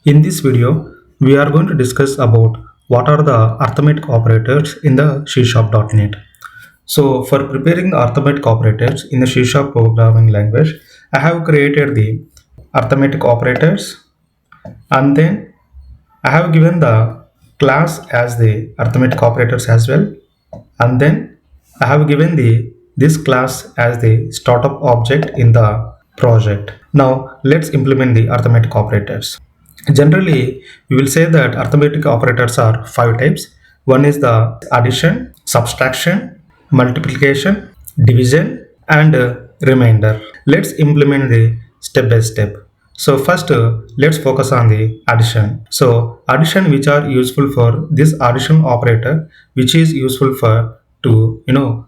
In this video, we are going to discuss about what are the arithmetic operators in the C#.NET. So for preparing the arithmetic operators in the C# programming language, I have created the arithmetic operators, and then I have given the class as the arithmetic operators as well, and then I have given this class as the startup object in the project. Now let's implement the arithmetic operators. Generally, we will say that arithmetic operators are five types. One is the addition, subtraction, multiplication, division, and remainder. Let's implement the step by step. So first, let's focus on the addition. So addition, which are useful for this addition operator, which is useful for to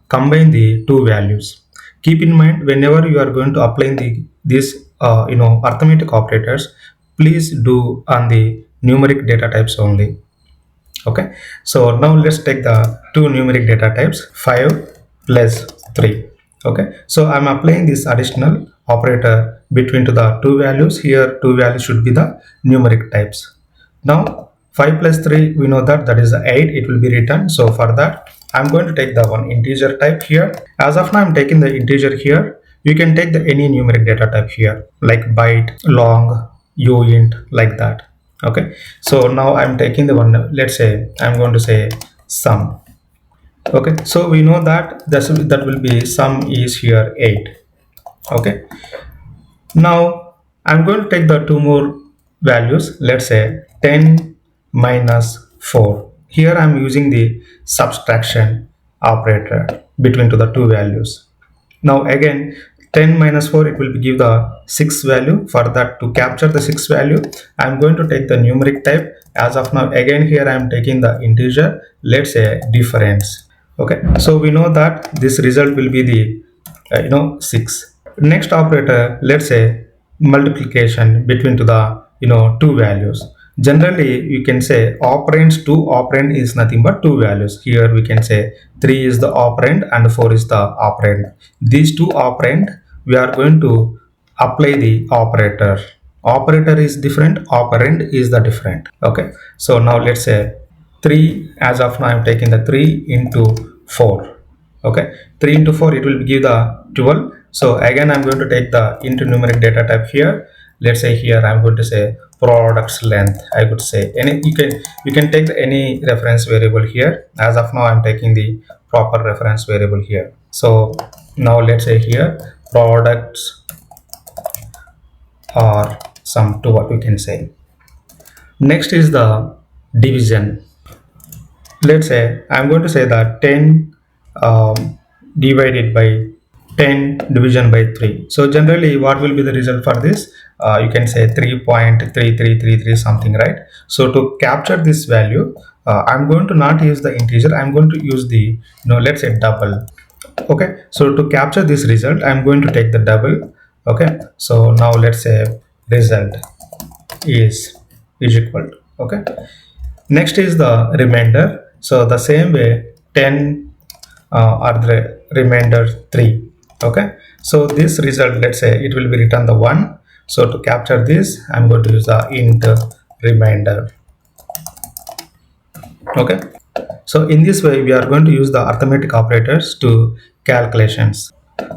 combine the two values. Keep in mind, whenever you are going to apply this arithmetic operators, please do on the numeric data types only. Okay, so now let's take the two numeric data types, 5 plus 3. Okay, so I'm applying this additional operator between to the two values. Here two values should be the numeric types. Now 5 plus 3, we know that is 8. It will be written. So for that, I'm going to take the one integer type here. As of now, I'm taking the integer here. You can take the any numeric data type here, like byte, long, uint, like that. Okay, so now I'm taking the one, let's say I'm going to say sum. Okay, so we know that that will be sum is here 8. Okay, now I'm going to take the two more values, let's say 10 minus 4. Here I'm using the subtraction operator between to the two values. Now again, 10 minus 4, it will give the 6 value. For that, to capture the 6 value, I am going to take the numeric type. As of now, again here I am taking the integer, let's say difference. Okay, so we know that this result will be the 6. Next operator, let's say multiplication between to the two values. Generally, you can say operands, two operand is nothing but two values. Here we can say 3 is the operand and 4 is the operand. These two operand, we are going to apply the operator. Operator is different, operand is the different. Okay, so now let's say 3, as of now I'm taking the 3 into 4. Okay, 3 into 4, it will give the 12. So again I'm going to take the into numeric data type here. Let's say here I'm going to say product's length. I could say any, you can take any reference variable here. As of now I'm taking the proper reference variable here. So now let's say here products are sum to what we can say. Next is the division. Let's say I'm going to say that 10 divided by 10 division by 3. So generally what will be the result for this? You can say 3.3333 something, right? So to capture this value, I'm going to not use the integer, I'm going to use the let's say double. Okay, so to capture this result, I'm going to take the double. Okay, so now let's say result is equal to, okay. Next is the remainder. So the same way 10 or the remainder 3. Okay, so this result, let's say it will be written the 1. So to capture this, I'm going to use the int remainder. Okay, so in this way we are going to use the arithmetic operators to calculations.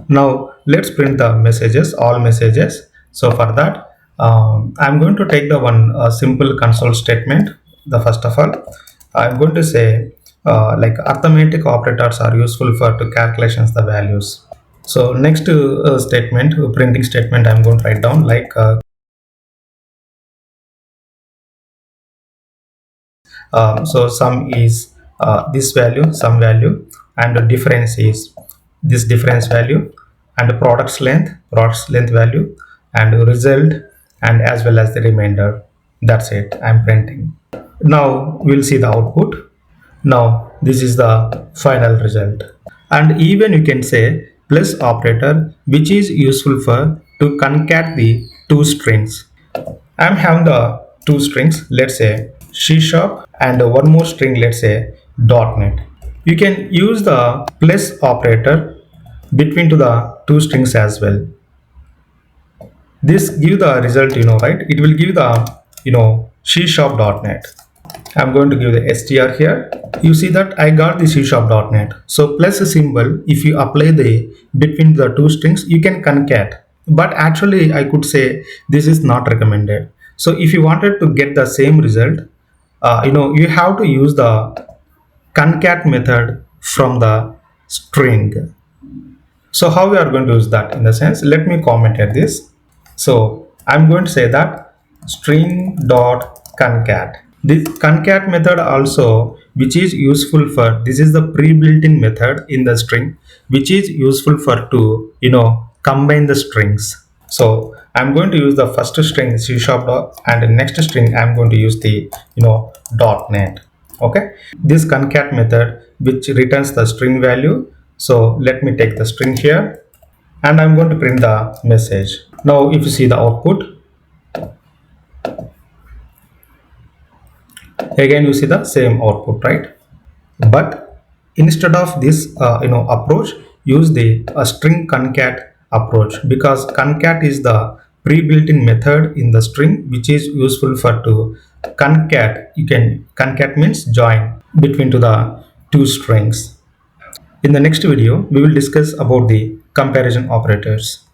Now let's print the messages, all messages. So for that, I'm going to take the one simple console statement. The first of all, I'm going to say like arithmetic operators are useful for to calculations the values. So next statement, printing statement, I'm going to write down like so sum is this value, sum value, and the difference is this difference value, and the product's length value, and the result, and as well as the remainder. That's it, I'm printing. Now we'll see the output. Now this is the final result. And even you can say plus operator, which is useful for to concat the two strings. I'm having the two strings, let's say C# and one more string, let's say .NET. You can use the plus operator between to the two strings as well. This give the result, right? It will give the C#.NET. I'm going to give the str here. You see that I got the C#.NET. So plus symbol, if you apply the between the two strings, you can concat. But actually I could say this is not recommended. So if you wanted to get the same result, you have to use the concat method from the string. So how we are going to use that? In the sense, let me comment at this. So I'm going to say that string dot concat. This concat method also, which is useful for, this is the pre-built-in method in the string, which is useful for to combine the strings. So I'm going to use the first string C# dot, and the next string I'm going to use the .NET. Okay, this concat method which returns the string value. So let me take the string here, and I'm going to print the message. Now if you see the output, again you see the same output, right? But instead of this approach, use the string concat approach, because concat is the pre-built-in method in the string which is useful for to concat. You can concat means join between to the two strings. In the next video we will discuss about the comparison operators.